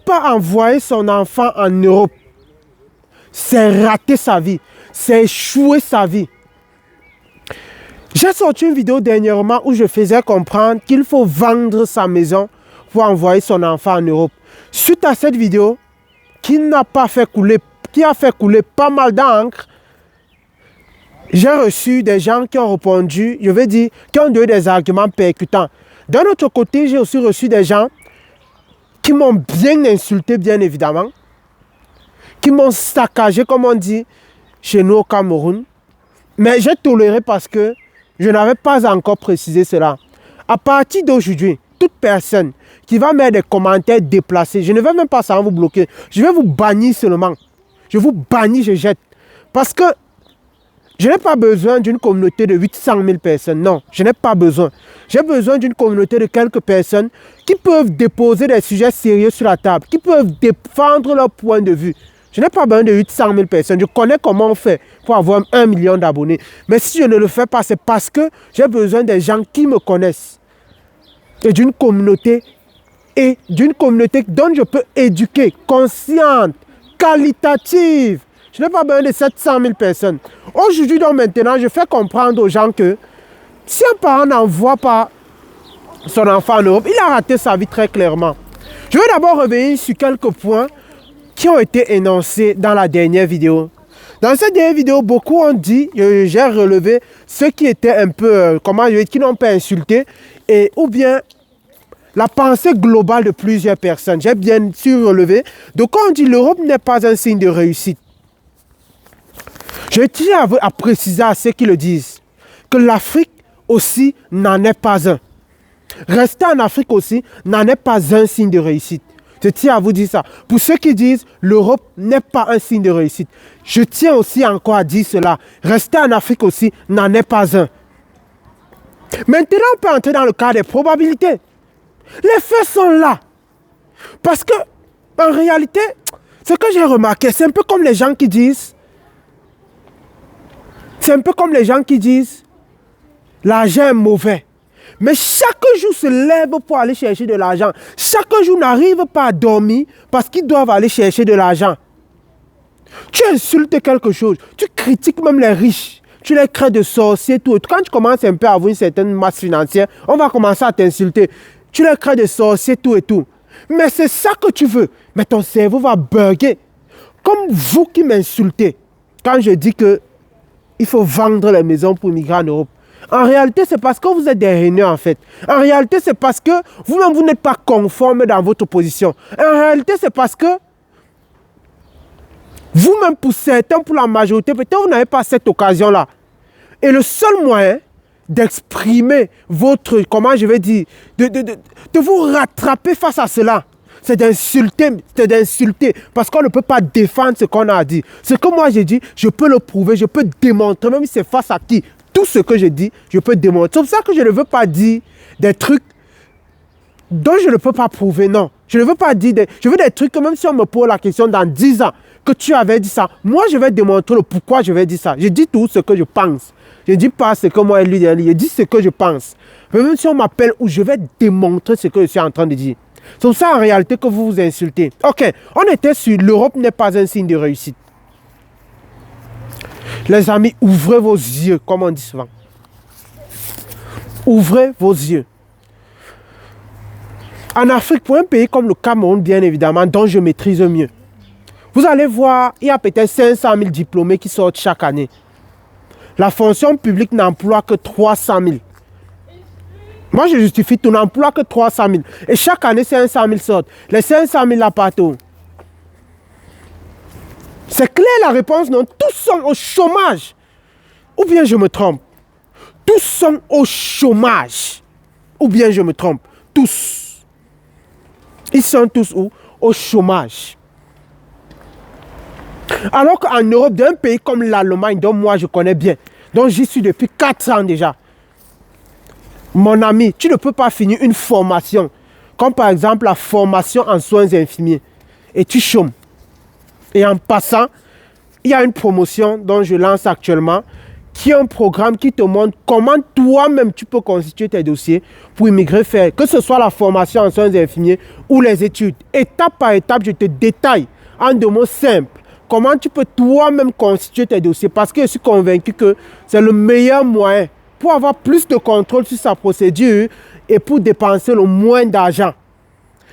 pas envoyer son enfant en Europe, c'est rater sa vie, c'est échouer sa vie. J'ai sorti une vidéo dernièrement où je faisais comprendre qu'il faut vendre sa maison pour envoyer son enfant en Europe. Suite à cette vidéo, qui a fait couler pas mal d'encre, j'ai reçu des gens qui ont répondu, je veux dire, qui ont donné des arguments percutants. D'un autre côté, j'ai aussi reçu des gens qui m'ont bien insulté, bien évidemment, qui m'ont saccagé, comme on dit chez nous au Cameroun. Mais j'ai toléré parce que je n'avais pas encore précisé cela. À partir d'aujourd'hui, toute personne qui va mettre des commentaires déplacés, je ne vais même pas ça vous bloquer. Je vais vous bannir seulement. Je vous bannis, je jette. Parce que je n'ai pas besoin d'une communauté de 800 000 personnes. Non, je n'ai pas besoin. J'ai besoin d'une communauté de quelques personnes qui peuvent déposer des sujets sérieux sur la table, qui peuvent défendre leur point de vue. Je n'ai pas besoin de 800 000 personnes. Je connais comment on fait pour avoir 1 million d'abonnés. Mais si je ne le fais pas, c'est parce que j'ai besoin des gens qui me connaissent. Et d'une communauté dont je peux éduquer, consciente, qualitative. Je n'ai pas besoin de 700 000 personnes. Aujourd'hui, donc maintenant, je fais comprendre aux gens que si un parent n'envoie pas son enfant en Europe, il a raté sa vie très clairement. Je vais d'abord revenir sur quelques points qui ont été énoncés dans la dernière vidéo. Dans cette dernière vidéo, beaucoup ont dit, j'ai relevé ceux qui étaient un peu, qui n'ont pas insulté, ou bien la pensée globale de plusieurs personnes. J'ai bien sûr relevé. Donc quand on dit l'Europe n'est pas un signe de réussite, je tiens à préciser à ceux qui le disent que l'Afrique aussi n'en est pas un. Rester en Afrique aussi n'en est pas un signe de réussite. Je tiens à vous dire ça. Pour ceux qui disent l'Europe n'est pas un signe de réussite, je tiens aussi encore à dire cela. Rester en Afrique aussi n'en est pas un. Maintenant, on peut entrer dans le cas des probabilités. Les faits sont là. Parce que, en réalité, ce que j'ai remarqué, c'est un peu comme les gens qui disent, l'argent est mauvais. Mais chaque jour se lève pour aller chercher de l'argent. Chaque jour n'arrive pas à dormir parce qu'ils doivent aller chercher de l'argent. Tu insultes quelque chose, tu critiques même les riches, tu les crées de sorciers, tout. Quand tu commences un peu à avoir une certaine masse financière, on va commencer à t'insulter. Tu les crées de sorciers, tout et tout. Mais c'est ça que tu veux. Mais ton cerveau va bugger. Comme vous qui m'insultez, quand je dis que il faut vendre les maisons pour migrer en Europe. En réalité, c'est parce que vous êtes des haineux en fait. En réalité, c'est parce que vous-même, vous n'êtes pas conforme dans votre position. En réalité, c'est parce que vous-même, pour certains, pour la majorité, peut-être vous n'avez pas cette occasion-là. Et le seul moyen d'exprimer votre, de vous rattraper face à cela, c'est d'insulter, parce qu'on ne peut pas défendre ce qu'on a dit. Ce que moi j'ai dit, je peux le prouver, je peux démontrer, même si c'est face à qui. Tout ce que je dis, je peux démontrer. C'est pour ça que je ne veux pas dire des trucs dont je ne peux pas prouver, non. Je ne veux pas dire, je veux des trucs que même si on me pose la question dans 10 ans, que tu avais dit ça, moi je vais démontrer le pourquoi je vais dire ça. Je dis tout ce que je pense. Je ne dis pas ce que moi lui dit, je dis ce que je pense. Mais même si on m'appelle où je vais démontrer ce que je suis en train de dire. C'est ça en réalité que vous vous insultez. Ok, on était sur l'Europe n'est pas un signe de réussite. Les amis, ouvrez vos yeux, comme on dit souvent. Ouvrez vos yeux. En Afrique, pour un pays comme le Cameroun, bien évidemment, dont je maîtrise mieux, vous allez voir, il y a peut-être 500 000 diplômés qui sortent chaque année. La fonction publique n'emploie que 300 000. Moi, je justifie tout, n'emploie que 300 000. Et chaque année, 500 000 sortent. Les 500 000 là partout. C'est clair la réponse, non? Tous sont au chômage. Ou bien je me trompe? Tous sont au chômage. Ou bien je me trompe? Tous. Ils sont tous où? Au chômage. Alors qu'en Europe, d'un pays comme l'Allemagne, dont moi je connais bien, dont j'y suis depuis 4 ans déjà, mon ami, tu ne peux pas finir une formation, comme par exemple la formation en soins infirmiers, et tu chômes. Et en passant, il y a une promotion dont je lance actuellement, qui est un programme qui te montre comment toi-même tu peux constituer tes dossiers pour immigrer faire, que ce soit la formation en soins infirmiers ou les études. Étape par étape, je te détaille en 2 mots simples comment tu peux toi-même constituer tes dossiers, parce que je suis convaincu que c'est le meilleur moyen pour avoir plus de contrôle sur sa procédure et pour dépenser le moins d'argent.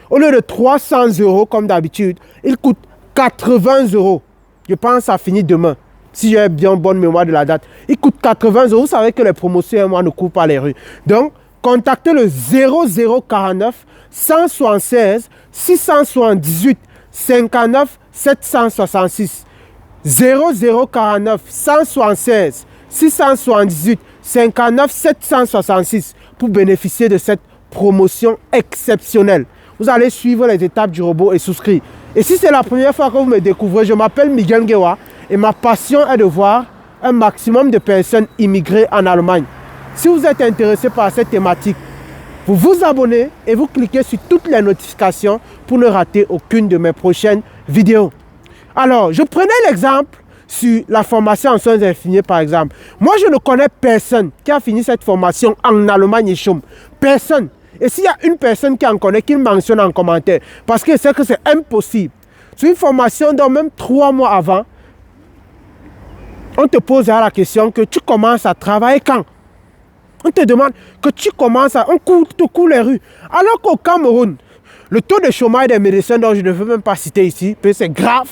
Au lieu de 300 € comme d'habitude, il coûte 80 €. Je pense que ça finit demain. Si j'ai bien bonne mémoire de la date. Il coûte 80 €. Vous savez que les promotions, moi, ne courent pas les rues. Donc, contactez le 0049 176 678 59 766. 0049 176 678 59 766 pour bénéficier de cette promotion exceptionnelle. Vous allez suivre les étapes du robot et souscrire. Et si c'est la première fois que vous me découvrez, je m'appelle Miguel Ngewa et ma passion est de voir un maximum de personnes immigrer en Allemagne. Si vous êtes intéressé par cette thématique, vous vous abonnez et vous cliquez sur toutes les notifications pour ne rater aucune de mes prochaines vidéos. Alors, je prenais l'exemple sur la formation en soins infirmiers par exemple. Moi, je ne connais personne qui a fini cette formation en Allemagne et chôme. Personne. Et s'il y a une personne qui en connaît, qu'il mentionne en commentaire. Parce que c'est que c'est impossible. Sur une formation dont même 3 mois avant, on te pose la question que tu commences à travailler quand? On te demande que tu commences à... On te court les rues. Alors qu'au Cameroun, le taux de chômage des médecins dont je ne veux même pas citer ici, parce que c'est grave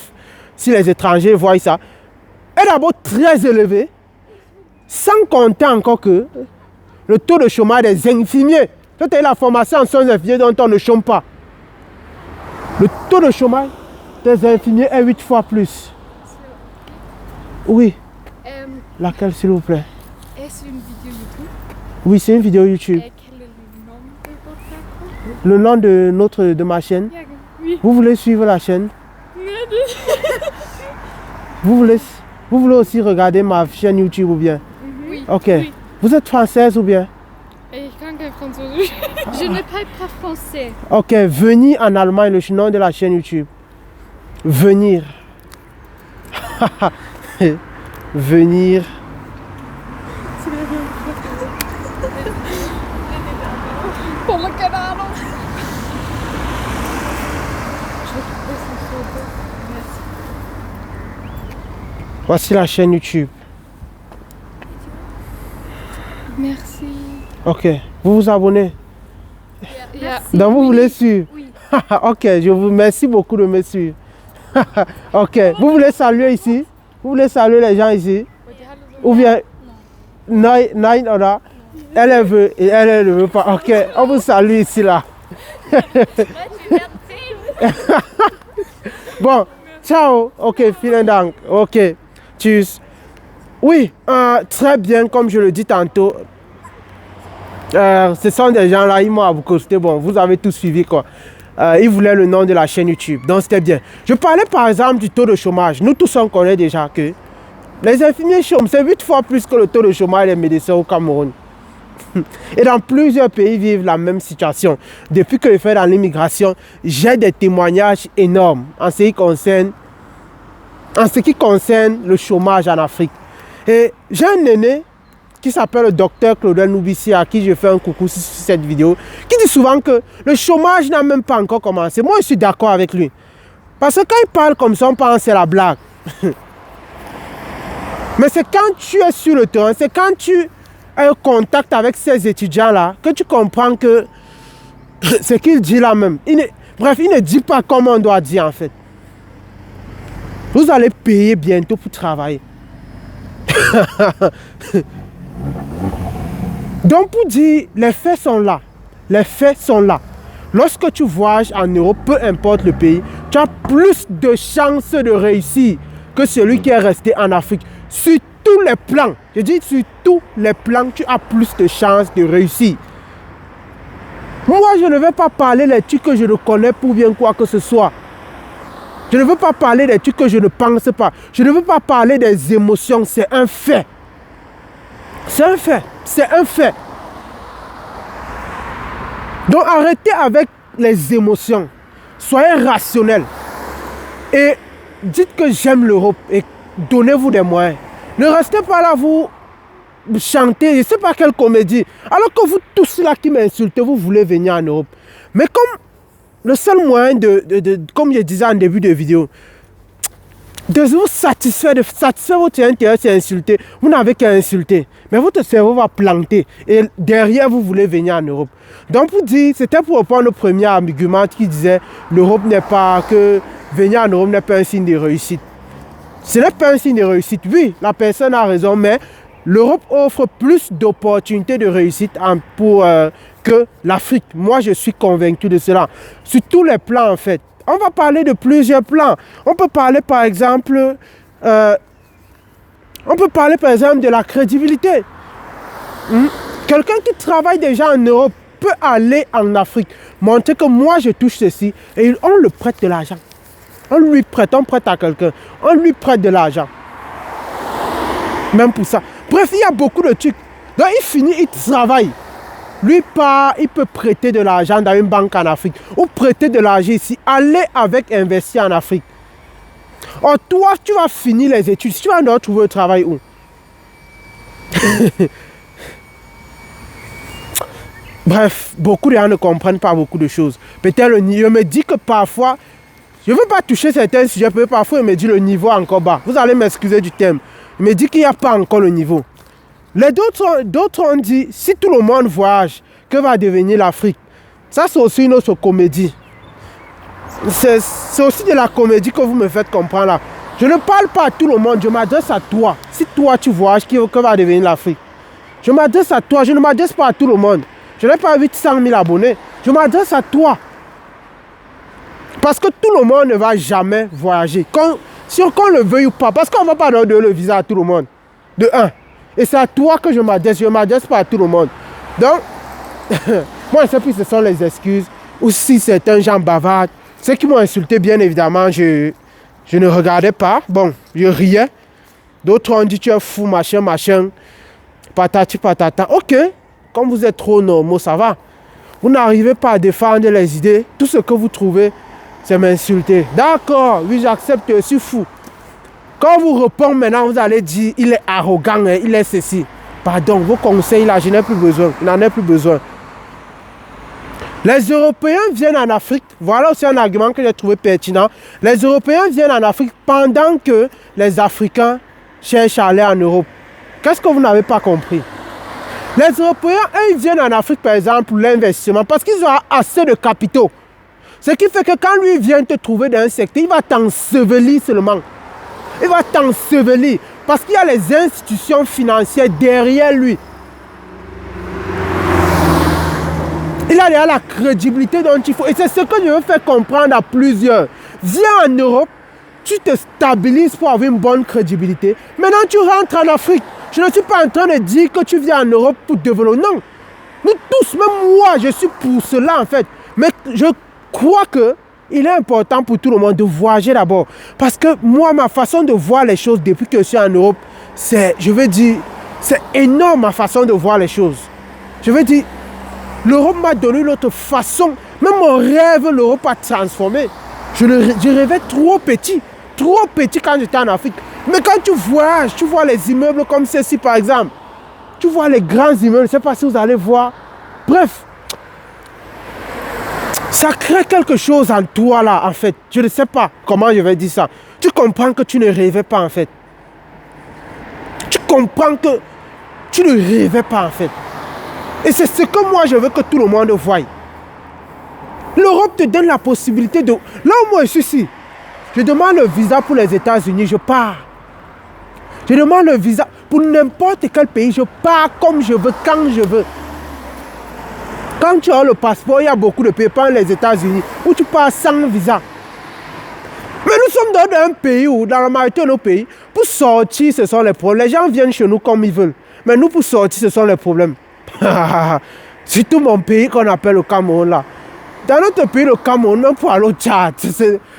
si les étrangers voient ça, est d'abord très élevé, sans compter encore que le taux de chômage des infirmiers, toi tu as la formation en soins infirmiers dont on ne chôme pas. Le taux de chômage des infirmiers est 8 fois plus. Oui. Laquelle s'il vous plaît? Est-ce une vidéo YouTube? Oui, c'est une vidéo YouTube. Quel est le nom de votre chaîne? Le nom de ma chaîne? Oui. Vous voulez suivre la chaîne? Vous voulez aussi regarder ma chaîne YouTube ou bien? Oui. Ok. Oui. Vous êtes française ou bien? Ich kann kein Französisch. Je ne parle pas français. Ok, venir en Allemagne, le nom de la chaîne YouTube. Venir. Venir. Volle Kanal. Voici la chaîne YouTube. Merci. Ok, vous vous abonnez. Ja. Donc vous voulez suivre? Oui. Ok, je vous remercie beaucoup de me suivre. Ok, vous voulez saluer ici? Vous voulez saluer les gens ici? Ou bien, non, elle veut et elle ne veut pas. Ok, on vous salue ici là. Bon, ciao. Ok, vielen Dank. Ok, tschüss. Oui, très bien, comme je le dis tantôt. Ce sont des gens là, ils m'ont accosté. Bon, vous avez tout suivi quoi. Ils voulaient le nom de la chaîne YouTube, donc c'était bien. Je parlais par exemple du taux de chômage. Nous tous on connaît déjà que les infirmiers chôment, c'est 8 fois plus que le taux de chômage des médecins au Cameroun. Et dans plusieurs pays vivent la même situation. Depuis que je fais dans l'immigration, j'ai des témoignages énormes en ce qui concerne le chômage en Afrique. Et j'ai un aîné qui s'appelle le docteur Claudel Noubissi, à qui je fais un coucou sur cette vidéo, qui dit souvent que le chômage n'a même pas encore commencé. Moi, je suis d'accord avec lui. Parce que quand il parle comme ça, on pense que c'est la blague. Mais c'est quand tu es sur le terrain, c'est quand tu as un contact avec ces étudiants-là, que tu comprends que ce qu'il dit là même. Bref, il ne dit pas comme on doit dire en fait. Vous allez payer bientôt pour travailler. Donc pour dire, les faits sont là. Les faits sont là. Lorsque tu voyages en Europe, peu importe le pays, tu as plus de chances de réussir que celui qui est resté en Afrique. Sur tous les plans, je dis sur tous les plans, tu as plus de chances de réussir. Moi, je ne vais pas parler des trucs que je ne connais pour bien quoi que ce soit. Je ne veux pas parler des trucs que je ne pense pas. Je ne veux pas parler des émotions, c'est un fait. C'est un fait, c'est un fait. Donc arrêtez avec les émotions. Soyez rationnels. Et dites que j'aime l'Europe et donnez-vous des moyens. Ne restez pas là, vous chanter, je ne sais pas quelle comédie. Alors que vous tous là qui m'insultez, vous voulez venir en Europe. Mais comme le seul moyen comme je disais en début de vidéo, de vous satisfaire votre intérêt, c'est insulter. Vous n'avez qu'à insulter. Mais votre cerveau va planter. Et derrière, vous voulez venir en Europe. Donc, pour dire, c'était pour reprendre le premier argument qui disait l'Europe n'est pas que venir en Europe n'est pas un signe de réussite. Ce n'est pas un signe de réussite. Oui, la personne a raison, mais l'Europe offre plus d'opportunités de réussite que l'Afrique. Moi, je suis convaincu de cela. Sur tous les plans, en fait. On va parler de plusieurs plans. On peut parler, par exemple, de la crédibilité. Quelqu'un qui travaille déjà en Europe peut aller en Afrique, montrer que moi, je touche ceci, et on le prête de l'argent. On prête à quelqu'un, on lui prête de l'argent. Même pour ça. Bref, il y a beaucoup de trucs. Donc, il finit, il travaille. Lui, il peut prêter de l'argent dans une banque en Afrique ou prêter de l'argent ici, aller avec investir en Afrique. Or, toi, tu vas finir les études. Tu vas trouver le travail où? Bref, beaucoup de gens ne comprennent pas beaucoup de choses. Peut-être je me dis que parfois, je ne veux pas toucher certains sujets, parfois je me dis le niveau est encore bas. Vous allez m'excuser du thème. Je me dis qu'il n'y a pas encore le niveau. D'autres ont dit, si tout le monde voyage, que va devenir l'Afrique? Ça, c'est aussi une autre comédie. C'est aussi de la comédie que vous me faites comprendre là. Je ne parle pas à tout le monde, je m'adresse à toi. Si toi, tu voyages, que va devenir l'Afrique? Je m'adresse à toi, je ne m'adresse pas à tout le monde. Je n'ai pas 800 000 abonnés. Je m'adresse à toi. Parce que tout le monde ne va jamais voyager. Si on le veuille ou pas. Parce qu'on ne va pas donner le visa à tout le monde. De un. Et c'est à toi que je m'adresse. Je ne m'adresse pas à tout le monde. Donc, moi, je ne sais plus si ce sont les excuses. Ou si certains gens bavardent. Ceux qui m'ont insulté, bien évidemment, je ne regardais pas. Bon, je riais. D'autres ont dit, tu es fou, machin. Patati patata. Ok. Comme vous êtes trop normaux, ça va. Vous n'arrivez pas à défendre les idées. Tout ce que vous trouvez, c'est m'insulter. D'accord, oui, j'accepte, je suis fou. Quand vous répondez maintenant, vous allez dire, il est arrogant, il est ceci. Pardon, vos conseils là, je n'ai plus besoin. Je n'en ai plus besoin. Les Européens viennent en Afrique. Voilà aussi un argument que j'ai trouvé pertinent. Les Européens viennent en Afrique pendant que les Africains cherchent à aller en Europe. Qu'est-ce que vous n'avez pas compris? Les Européens, eux, ils viennent en Afrique, par exemple, pour l'investissement, parce qu'ils ont assez de capitaux. Ce qui fait que quand lui vient te trouver dans un secteur, il va t'ensevelir seulement. Il va t'ensevelir, parce qu'il y a les institutions financières derrière lui. Il a déjà la crédibilité dont il faut. Et c'est ce que je veux faire comprendre à plusieurs. Viens en Europe, tu te stabilises pour avoir une bonne crédibilité. Maintenant, tu rentres en Afrique. Je ne suis pas en train de dire que tu viens en Europe pour développer. Non. Nous tous, même moi, je suis pour cela en fait. Mais je crois qu'il est important pour tout le monde de voyager d'abord. Parce que moi, ma façon de voir les choses depuis que je suis en Europe, c'est énorme ma façon de voir les choses. Je veux dire, l'Europe m'a donné une autre façon. Même mon rêve, l'Europe a transformé. Je rêvais trop petit quand j'étais en Afrique. Mais quand tu voyages, tu vois les immeubles comme ceci par exemple. Tu vois les grands immeubles, je ne sais pas si vous allez voir. Bref, ça crée quelque chose en toi là en fait. Je ne sais pas comment je vais dire ça. Tu comprends que tu ne rêvais pas en fait. Tu comprends que tu ne rêvais pas en fait. Et c'est ce que moi je veux que tout le monde voie. L'Europe te donne la possibilité de... Là où moi je suis ici, je demande le visa pour les États-Unis, je pars. Je demande le visa pour n'importe quel pays, je pars comme je veux, quand je veux. Quand tu as le passeport, il y a beaucoup de pays, pas les États-Unis, où tu pars sans visa. Mais nous sommes dans un pays où, dans la majorité de nos pays, pour sortir, ce sont les problèmes. Les gens viennent chez nous comme ils veulent. Mais nous, pour sortir, ce sont les problèmes. Surtout mon pays qu'on appelle le Cameroun là. Dans notre pays, le Cameroun, même pour aller au Tchad,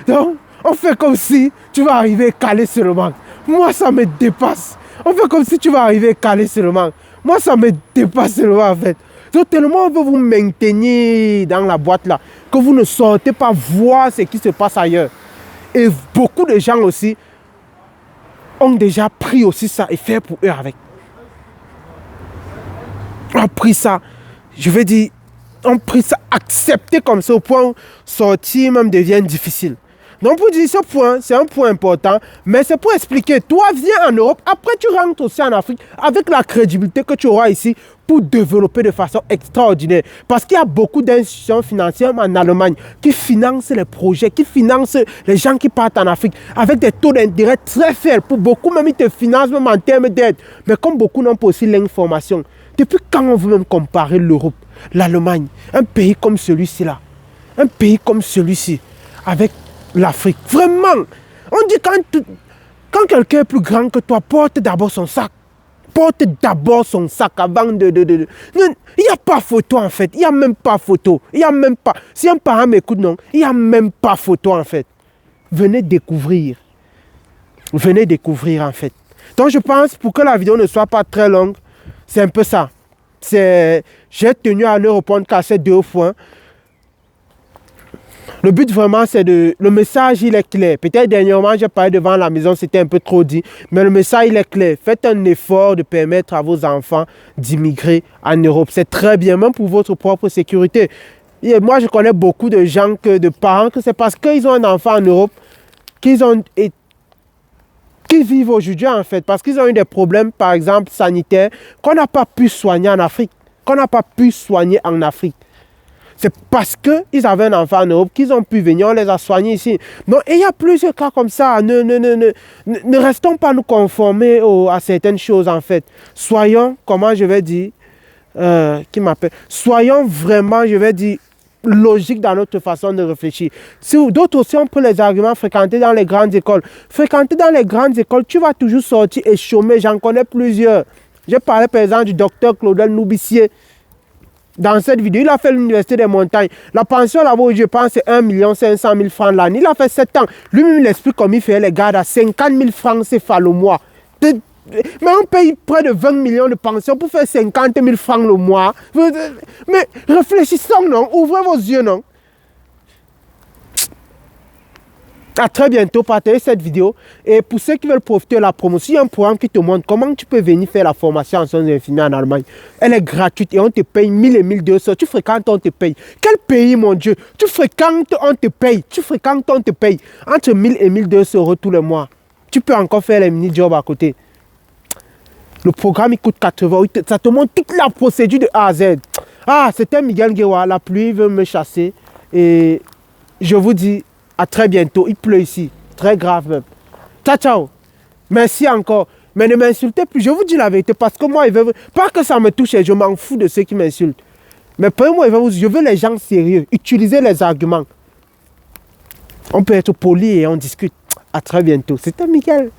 donc, on fait comme si tu vas arriver calé seulement. Moi, ça me dépasse. On fait comme si tu vas arriver calé seulement. Moi, ça me dépasse seulement en fait. Donc, tellement on veut vous maintenir dans la boîte là, que vous ne sortez pas voir ce qui se passe ailleurs. Et beaucoup de gens aussi ont déjà pris aussi ça et fait pour eux avec. On a pris ça, je veux dire, on a pris ça, accepté comme ça au point où sortir même devient difficile. Donc pour dire ce point, c'est un point important, mais c'est pour expliquer, toi viens en Europe, après tu rentres aussi en Afrique avec la crédibilité que tu auras ici pour développer de façon extraordinaire. Parce qu'il y a beaucoup d'institutions financières en Allemagne qui financent les projets, qui financent les gens qui partent en Afrique avec des taux d'intérêt très faibles. Pour beaucoup même, ils te financent même en termes d'aide. Mais comme beaucoup n'ont pas aussi l'information, depuis quand on veut même comparer l'Europe, l'Allemagne, un pays comme celui-ci là, un pays comme celui-ci, avec l'Afrique. Vraiment, on dit quand quelqu'un est plus grand que toi, porte d'abord son sac. Porte d'abord son sac avant de... Il n'y a pas photo en fait. Il n'y a même pas photo. Il n'y a même pas... Si un parent m'écoute, non, il n'y a même pas photo en fait. Venez découvrir. Venez découvrir en fait. Donc je pense, pour que la vidéo ne soit pas très longue, c'est un peu ça. J'ai tenu à le répondre qu'à ces 2 points. Le but vraiment, c'est de... Le message, il est clair. Peut-être dernièrement, j'ai parlé devant la maison, c'était un peu trop dit. Mais le message, il est clair. Faites un effort de permettre à vos enfants d'immigrer en Europe. C'est très bien, même pour votre propre sécurité. Et moi, je connais beaucoup de gens, de parents, que c'est parce qu'ils ont un enfant en Europe qui vivent aujourd'hui, en fait. Parce qu'ils ont eu des problèmes, par exemple, sanitaires, qu'on n'a pas pu soigner en Afrique. C'est parce qu'ils avaient un enfant en Europe qu'ils ont pu venir, on les a soignés ici. Donc, il y a plusieurs cas comme ça. Ne restons pas nous conformer à certaines choses, en fait. Soyons, comment je vais dire, soyons vraiment, je vais dire, logiques dans notre façon de réfléchir. Si d'autres aussi ont pris les arguments, fréquenter dans les grandes écoles. Fréquenter dans les grandes écoles, tu vas toujours sortir et chômer. J'en connais plusieurs. J'ai parlé, par exemple, du docteur Claudel Noubissier. Dans cette vidéo, il a fait l'université des montagnes. La pension là-bas, je pense, c'est 1 500 000 francs l'année. Il a fait 7 ans. Lui-même, il explique comment il fait les gardes à 50 000 francs CFA le mois. Mais on paye près de 20 millions de pensions pour faire 50 000 francs le mois. Mais réfléchissons, non? Ouvrez vos yeux, non? À très bientôt, partagez cette vidéo. Et pour ceux qui veulent profiter de la promotion, il y a un programme qui te montre comment tu peux venir faire la formation en soins infirmiers en Allemagne. Elle est gratuite et on te paye 1000 et 1200. Tu fréquentes, on te paye. Quel pays, mon Dieu? Tu fréquentes, on te paye. Entre 1000 et 1200 euros tous les mois. Tu peux encore faire les mini-jobs à côté. Le programme, il coûte 80 euros. Ça te montre toute la procédure de A à Z. Ah, c'était Miguel Guewa. La pluie veut me chasser. Et je vous dis... à très bientôt. Il pleut ici. Très grave même. Ciao, ciao. Merci encore. Mais ne m'insultez plus. Je vous dis la vérité. Parce que moi, pas que ça me touche et je m'en fous de ceux qui m'insultent. Mais pour moi, je veux les gens sérieux. Utilisez les arguments. On peut être poli et on discute. À très bientôt. C'était Miguel.